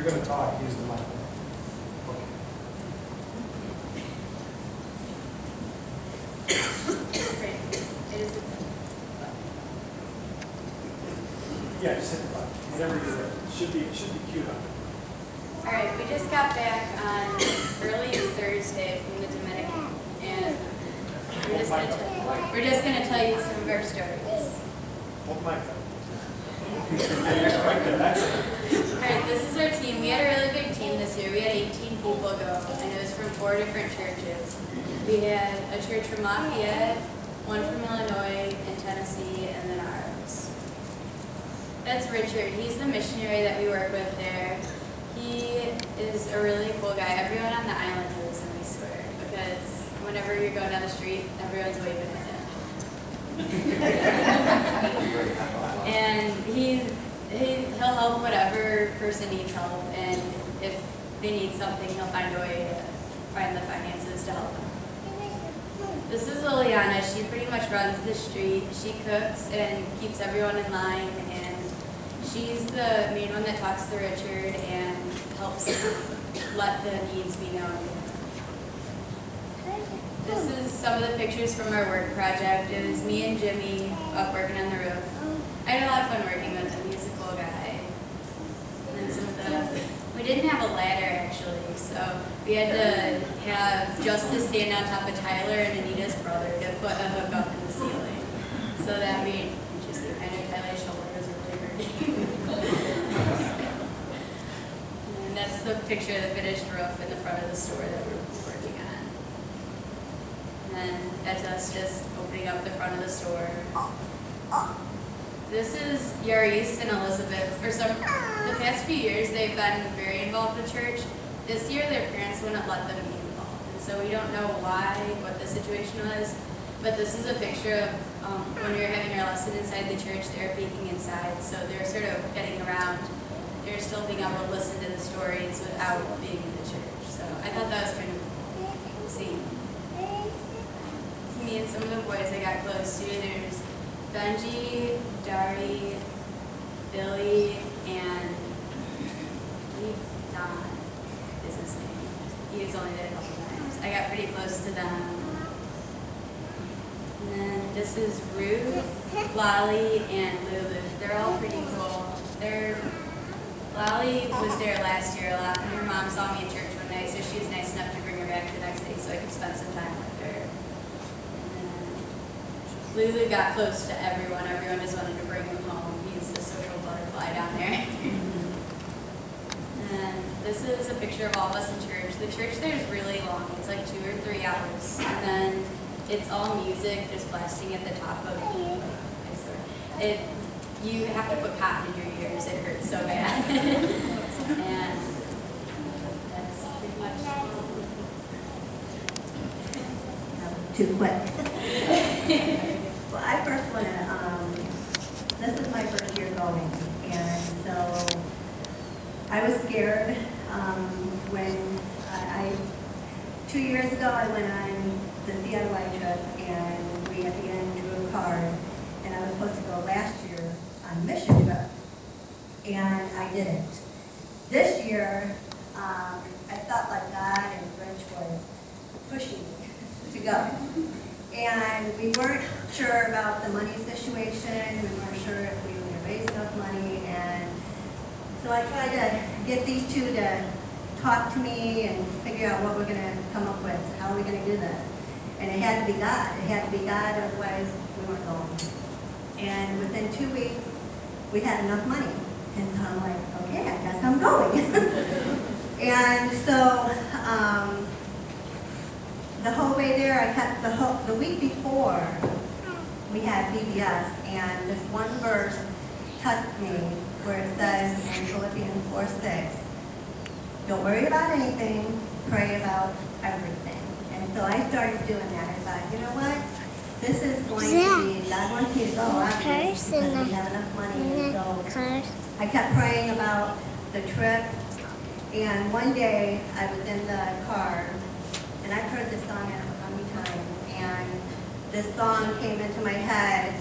you're going to talk, use the mic. Okay. Great. It is. Yeah, just hit the button. Whenever you're ready. It should be queued up. All right, we just got back on early Thursday from the Dominican, and we're just gonna tell you some of our stories. Hold the mic up. Right there, that's it. All right, this is our team. We had a really big team this year. We had 18 people go, and it was from 4 different churches. We had a church from Lafayette, one from Illinois and Tennessee, and then ours. That's Richard. He's the missionary that we work with there. He is a really cool guy. Everyone on the island knows him, I swear, because whenever you're going down the street, everyone's waving at him. And he'll help whatever person needs help, and if they need something, he'll find a way to find the finances to help them. This is Liliana. She pretty much runs the street. She cooks and keeps everyone in line, and she's the main one that talks to Richard and helps let the needs be known. This is some of the pictures from our work project. It was me and Jimmy up working on the roof. I had a lot of fun working with him. He's a cool guy. And then some of we didn't have a ladder actually, so we had to have Justice stand on top of Tyler and Anita's brother to put a hook up in the ceiling. So that made interesting. I know Tyler's shoulder was really hurting. And that's the picture of the finished roof in the front of the store that we're working on. And then that's us just opening up the front of the store. This is Yaris and Elizabeth. The past few years, they've been very involved with church. This year, their parents wouldn't let them be involved. And so we don't know what the situation was. But this is a picture of when we were having our lesson inside the church, they were peeking inside. So they're sort of getting around. They're still being able to listen to the stories without being in the church. So I thought that was kind of cool seeing. Me and some of the boys I got close to, there's Benji, Dari, Billy, and Don is his name. He was only there a couple times. I got pretty close to them. And then this is Ruth, Lolly, and Lulu. They're all pretty cool. Lolly was there last year a lot, and her mom saw me in church one night, so she was nice enough to bring her back the next day so I could spend some time with her. Lulu got close to everyone. Everyone just wanted to bring him home. He's a social butterfly down there. And this is a picture of all of us in church. The church there is really long. It's like 2 or 3 hours. And then it's all music, just blasting at the top of it. You have to put cotton in your ears. It hurts so bad. And that's pretty much Too quick. Well, I first want to, this is my first year going, and so I was scared when 2 years ago I went on the CIY trip, and we at the end drew a card, and I was supposed to go last year on a mission trip, and I didn't. This year, I felt like God and Rich was pushing me to go. And we weren't sure about the money situation. We weren't sure if we were going to raise enough money. And so I tried to get these two to talk to me and figure out what we're going to come up with. How are we going to do this? And it had to be God. It had to be God, otherwise we weren't going. And within 2 weeks, we had enough money. And so I'm like, okay, I guess I'm going. And so, the whole way there, I kept the week before we had VBS, and this one verse touched me where it says in Philippians 4:6, don't worry about anything, pray about everything. And so I started doing that. I thought, you know what? This is going to be, God wants me to go, obviously, because we have enough money. And so I kept praying about the trip, and one day I was in the car, and I've heard this song a many times, and this song came into my head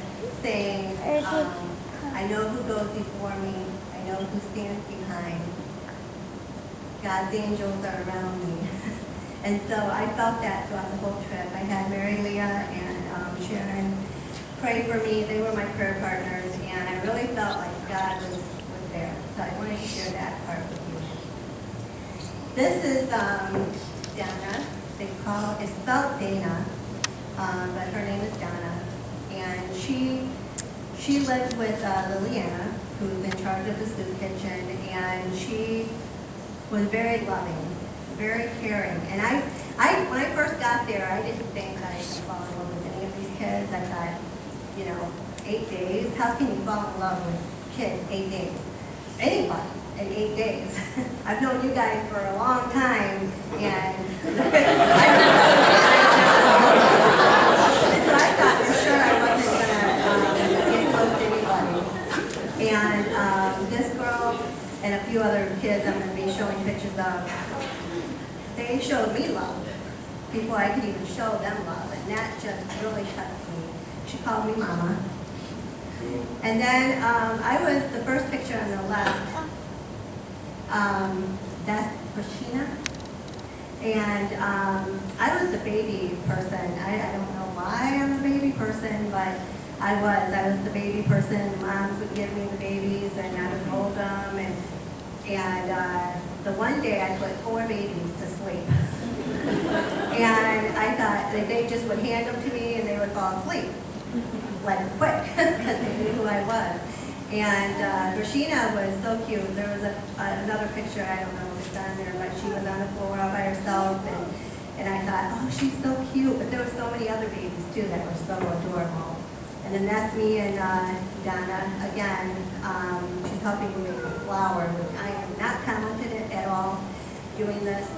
saying, I know who goes before me, I know who stands behind. God's angels are around me. And so I felt that throughout the whole trip. I had Mary Leah and Sharon pray for me. They were my prayer partners, and I really felt like God was there. So I wanted to share that part with you. This is Donna. It's spelled Dana, but her name is Donna. And she lived with Liliana, who's in charge of the soup kitchen, and she was very loving, very caring. And I when I first got there, I didn't think that I could fall in love with any of these kids. I thought, 8 days, how can you fall in love with kids 8 days? Anybody in 8 days. I've known you guys for a long time, and so I thought for sure I wasn't going to get close to anybody. And this girl and a few other kids I'm going to be showing pictures of, they showed me love before I could even show them love, and that just really touched me. She called me Mama. And then the first picture on the left, that's Christina. And I was the baby person. I don't know why I'm a baby person, but I was the baby person. Moms would give me the babies, and I would hold them. And the one day I put 4 babies to sleep. And I thought that they just would hand them to me and they would fall asleep, like quick, because they knew who I was. And Rashina was so cute. There was another picture, I don't know if it's on there, but she was on the floor all by herself. And I thought, oh, she's so cute. But there were so many other babies, too, that were so adorable. And then that's me and Donna. Again, she's helping me make the flowers. I am not talented at all doing this.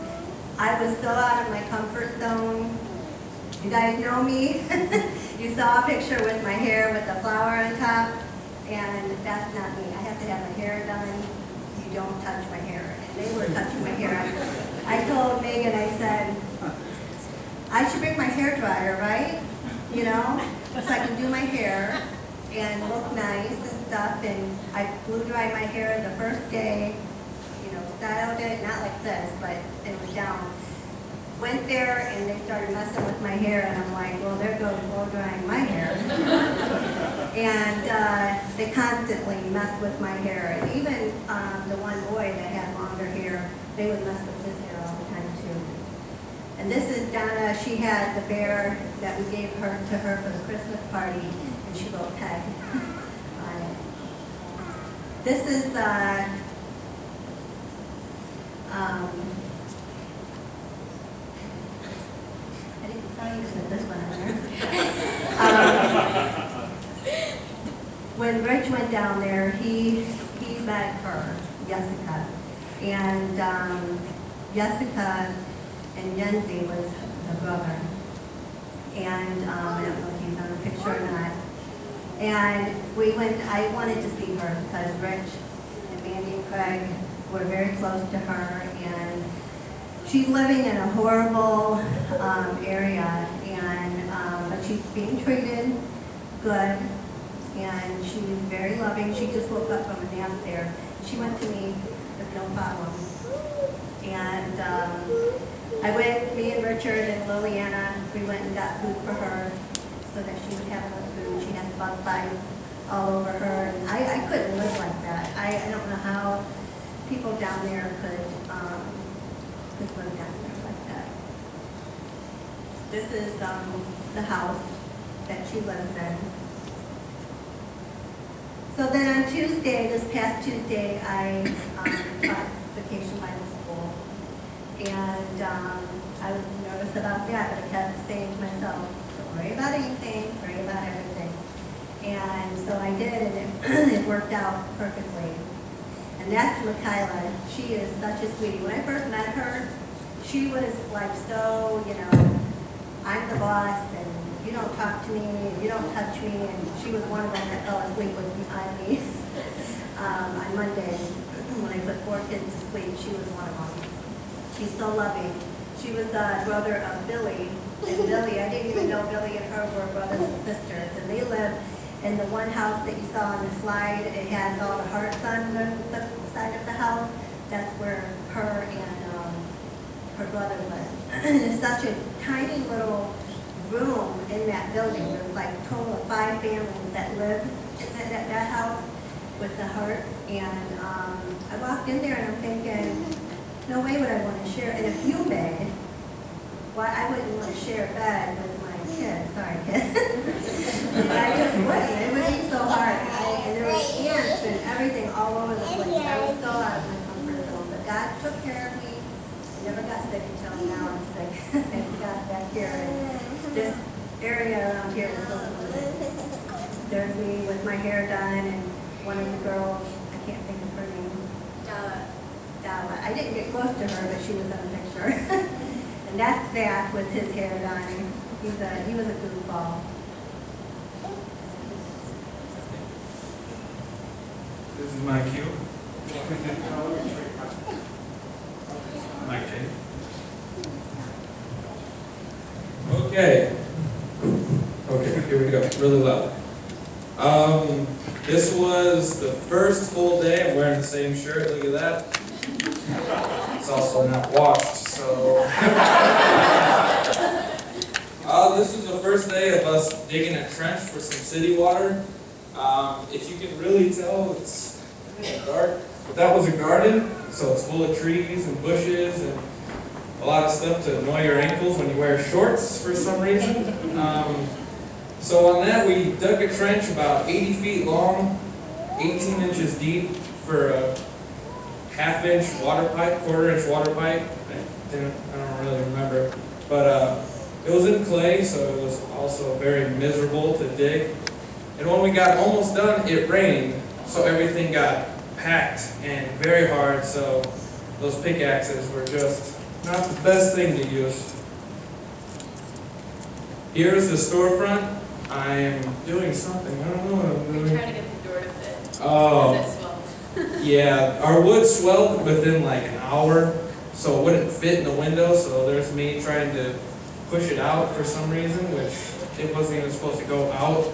I was so out of my comfort zone. You guys know me. You saw a picture with my hair with the flower on top, and that's not me. I have to have my hair done. You don't touch my hair. And they were touching my hair. I told Megan, I said, I should bring my hair dryer, right? So I can do my hair and look nice and stuff. And I blew dried my hair the first day, styled it, not like this, but it was down. Went there and they started messing with my hair, and I'm like, well, there goes blow drying my hair. And they constantly messed with my hair. And even the one boy that had longer hair, they would mess with his hair all the time too. And this is Donna. She had the bear that we gave to her for the Christmas party, and she wrote Peg on it. This is I didn't tell you to put this one on there. When Rich went down there, he met her, Jessica. And Jessica and Yenzi was the brother. And I don't know if he's on the picture or not. And I wanted to see her because Rich and Mandy and Craig were very close to her, and she's living in a horrible area, but she's being treated good, and she's very loving. She just woke up from a nap there. She went to me with no problem. And me and Richard and Liliana, we went and got food for her so that she would have enough food. She had bug bites all over her. And I couldn't live like that. I don't know how people down there could live down there like that. This is the house that she lives in. So then on Tuesday, this past Tuesday, I taught Vacation Bible School. And I was nervous about that, but I kept saying to myself, don't worry about anything, worry about everything. And so I did, and it worked out perfectly. And that's Michaela. She is such a sweetie. When I first met her, she was like so, I'm the boss, and you don't talk to me, and you don't touch me. And she was one of them that fell asleep with me on Monday. When I put 4 kids to sleep, she was one of them. She's so loving. She was the brother of Billy. And Billy, I didn't even know Billy and her were brothers and sisters. And they lived in the one house that you saw on the slide. It has all the hearts on the side of the house. That's where her and her brother lived. It's such a tiny little room in that building. There's like a total of 5 families that live in that house with the heart. And I walked in there and I'm thinking, no way would I want to share. And if you may, why I wouldn't want to share a bed with my kids. Sorry, kids. I just wouldn't. It would be so hard. And there was ants and everything all over the place. I was so out of my comfort zone. But God took care of me. I never got sick until now. I'm sick. Thank God back here. And this area around here is so good. There's me with my hair done and one of the girls, I can't think of her name. Dala. I didn't get close to her, but she was in the picture. And that's Zach with his hair done. He was a goofball. This is my cue. Mike J. Okay. Okay, here we go. Really loud. This was the first full day. I'm wearing the same shirt. Look at that. It's also not washed, so. This was the first day of us digging a trench for some city water. If you can really tell, it's dark. But that was a garden, so it's full of trees and bushes and a lot of stuff to annoy your ankles when you wear shorts for some reason. So on that, we dug a trench about 80 feet long, 18 inches deep for a half-inch water pipe, quarter-inch water pipe. I don't really remember. But it was in clay, so it was also very miserable to dig. And when we got almost done, it rained, so everything got packed and very hard, so those pickaxes were just not the best thing to use. Here's the storefront. I am doing something. I don't know what I'm doing. You're trying to get the door to fit. Oh. Because it swelled. Yeah, our wood swelled within like an hour, so it wouldn't fit in the window, so there's me trying to push it out for some reason, which it wasn't even supposed to go out.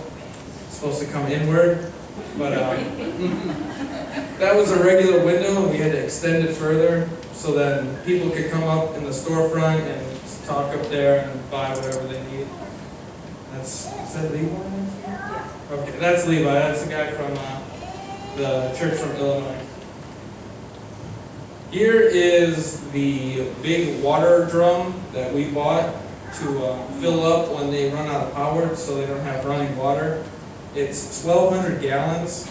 It's supposed to come inward. But that was a regular window, and we had to extend it further so then people could come up in the storefront and talk up there and buy whatever they need. Is that Levi? Yeah. Okay, that's Levi. That's the guy from the church from Illinois. Here is the big water drum that we bought to fill up when they run out of power so they don't have running water. It's 1,200 gallons,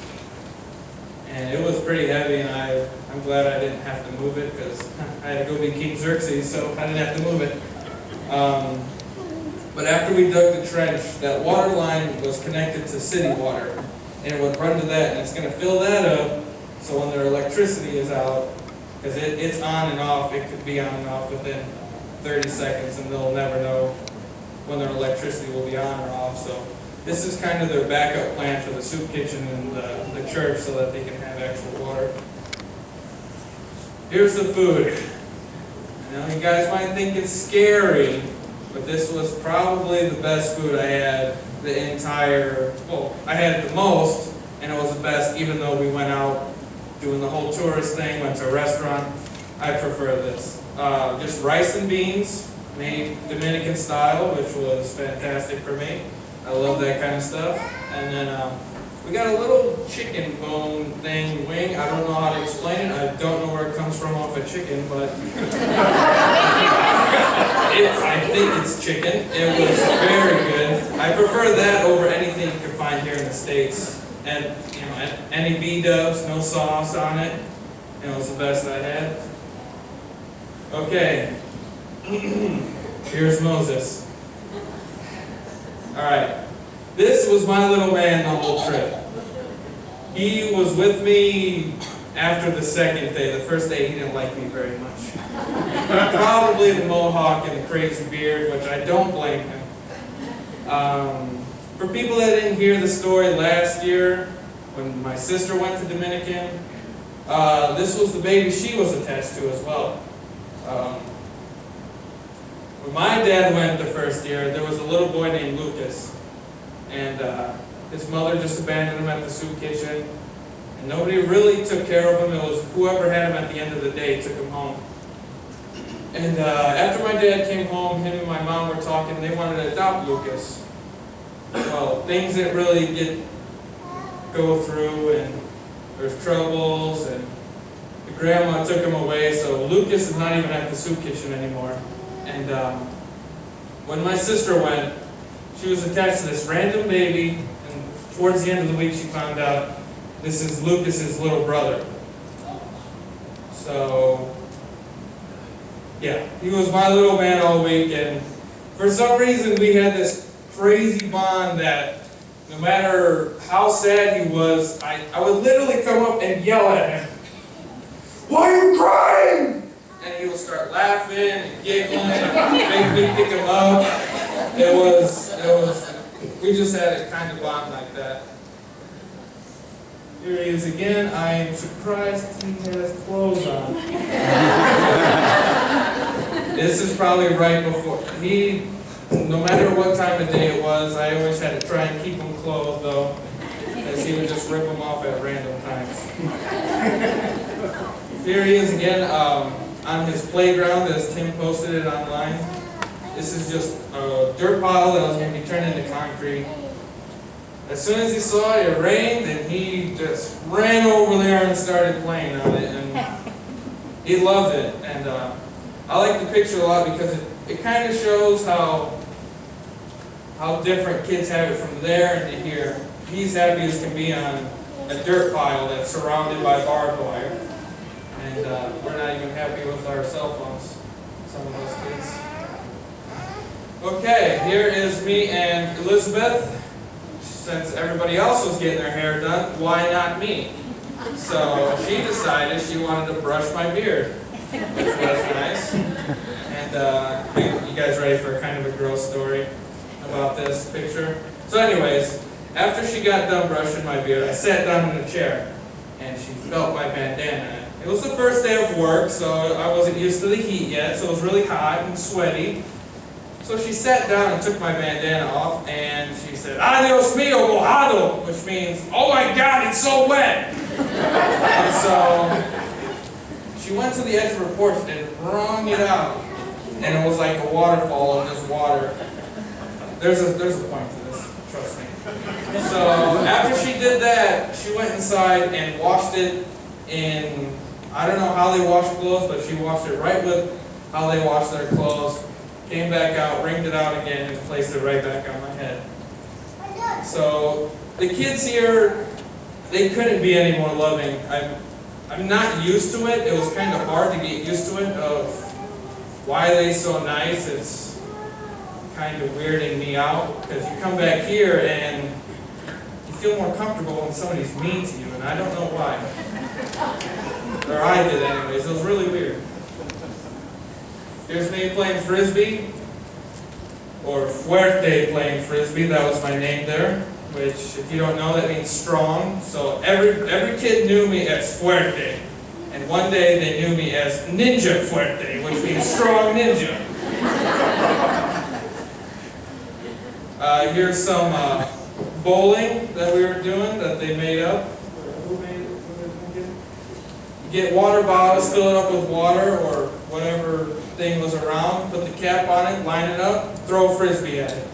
and it was pretty heavy, and I'm glad I didn't have to move it because I had to go be King Xerxes, so I didn't have to move it. But after we dug the trench, that water line was connected to city water, and it would run to that, and it's going to fill that up, so when their electricity is out, because it's on and off, it could be on and off within 30 seconds, and they'll never know when their electricity will be on or off. So this is kind of their backup plan for the soup kitchen and the church so that they can have actual water. Here's the food. I know you guys might think it's scary, but this was probably the best food I had the entire, well, I had the most, and it was the best even though we went out doing the whole tourist thing, went to a restaurant. I prefer this. Just rice and beans, made Dominican style, which was fantastic for me. I love that kind of stuff. And then we got a little chicken bone thing, wing. I don't know how to explain it. I don't know where it comes from off a chicken, but I think it's chicken. It was very good. I prefer that over anything you can find here in the States. And you know, any B-dubs, no sauce on it. And it was the best I had. Okay. Here's Moses. Alright. This was my little man the whole trip. He was with me after the second day. The first day he didn't like me very much. Probably the mohawk and the crazy beard, which I don't blame him. For people that didn't hear the story last year, when my sister went to Dominican, this was the baby she was attached to as well. When my dad went the first year, there was a little boy named Lucas. And his mother just abandoned him at the soup kitchen. And nobody really took care of him. It was whoever had him at the end of the day took him home. And after my dad came home, him and my mom were talking, they wanted to adopt Lucas. Well, things didn't really go through, and there's troubles, and the grandma took him away, so Lucas is not even at the soup kitchen anymore. And when my sister went, she was attached to this random baby, and towards the end of the week she found out this is Lucas's little brother. So, yeah, he was my little man all week, and for some reason we had this crazy bond that no matter how sad he was, I would literally come up and yell at him, "Why are you crying?" And he would start laughing and giggling and make me pick him up. We just had a kind of bond like that. Here he is again. I am surprised he has clothes on. This is probably right before. No matter what time of day it was, I always had to try and keep him clothed though, as he would just rip them off at random times. Here he is again on his playground, as Tim posted it online. This is just a dirt pile that was going to be turned into concrete. As soon as he saw it rained, and he just ran over there and started playing on it, and he loved it. And I like the picture a lot because it kind of shows how different kids have it from there and to here. He's happy as can be on a dirt pile that's surrounded by barbed wire. And we're not even happy with our cell phones, some of us kids. Okay, here is me and Elizabeth. Since everybody else was getting their hair done, why not me? So she decided she wanted to brush my beard, which was nice. And you guys ready for kind of a gross story about this picture? So anyways, after she got done brushing my beard, I sat down in a chair, and she felt my bandana. It was the first day of work, so I wasn't used to the heat yet, so it was really hot and sweaty. So she sat down and took my bandana off, and she said, "Adios mío, mojado," which means, "Oh my God, it's so wet." And so she went to the edge of her porch and wrung it out, and it was like a waterfall of just water. There's a point to this, trust me. So after she did that, she went inside and washed it in, I don't know how they wash clothes, but she washed it right with how they wash their clothes. Came back out, wringed it out again, and placed it right back on my head. So the kids here, they couldn't be any more loving. I'm not used to it. It was kind of hard to get used to it, of why are they so nice. It's kind of weirding me out, because you come back here and you feel more comfortable when somebody's mean to you, and I don't know why. Or I did anyways. It was really weird. Here's me playing Frisbee, or Fuerte playing Frisbee. That was my name there, which, if you don't know, that means strong. So every kid knew me as Fuerte. And one day they knew me as Ninja Fuerte, which means strong ninja. Here's some bowling that we were doing that they made up. Who made it? You get water bottles, fill it up with water or whatever thing was around, put the cap on it, line it up, throw a Frisbee at it.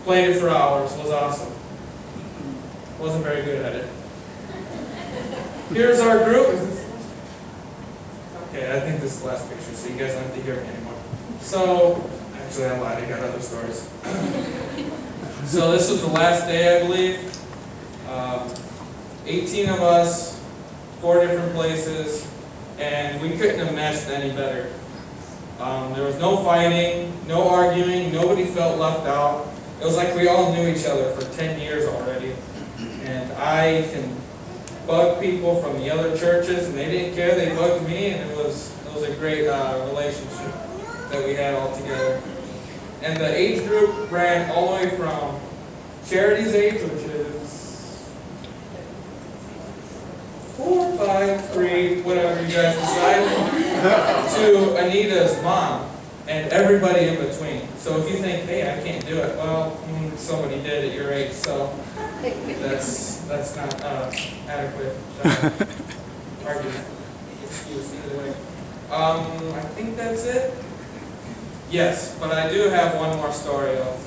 Played it for hours, was awesome. Wasn't very good at it. Here's our group. Okay, I think this is the last picture, so you guys don't have to hear me anymore. So, actually I lied, I got other stories. So this was the last day, I believe. 18 of us, 4 different places, and we couldn't have meshed any better. There was no fighting, no arguing, nobody felt left out. It was like we all knew each other for 10 years already. And I can bug people from the other churches, and they didn't care, they bugged me, and it was a great relationship that we had all together. And the age group ran all the way from Charity's age, which is 4, 5, 3, whatever you guys decide, to Anita's mom, and everybody in between. So if you think, hey, I can't do it, well, somebody did at your age, so that's not adequate argument, excuse either way. I think that's it. Yes, but I do have one more story of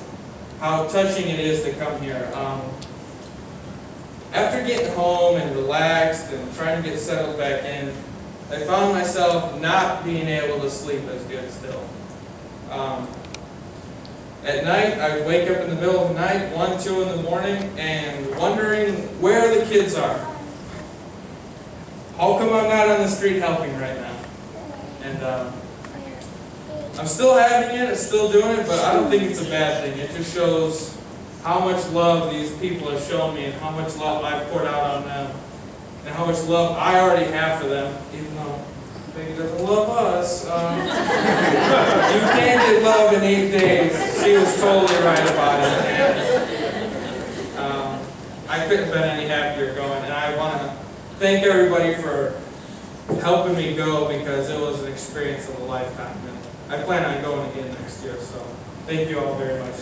how touching it is to come here. After getting home and relaxed and trying to get settled back in, I found myself not being able to sleep as good still. At night, I would wake up in the middle of the night, 1, 2 in the morning, and wondering where the kids are. How come I'm not on the street helping right now? And I'm still having it, I'm still doing it, but I don't think it's a bad thing. It just shows how much love these people have shown me and how much love I've poured out on them and how much love I already have for them, even though Peggy doesn't love us. You can get love in 8 days. She was totally right about it. And, I couldn't have been any happier going, and I want to thank everybody for helping me go because it was an experience of a lifetime. And I plan on going again next year, so thank you all very much.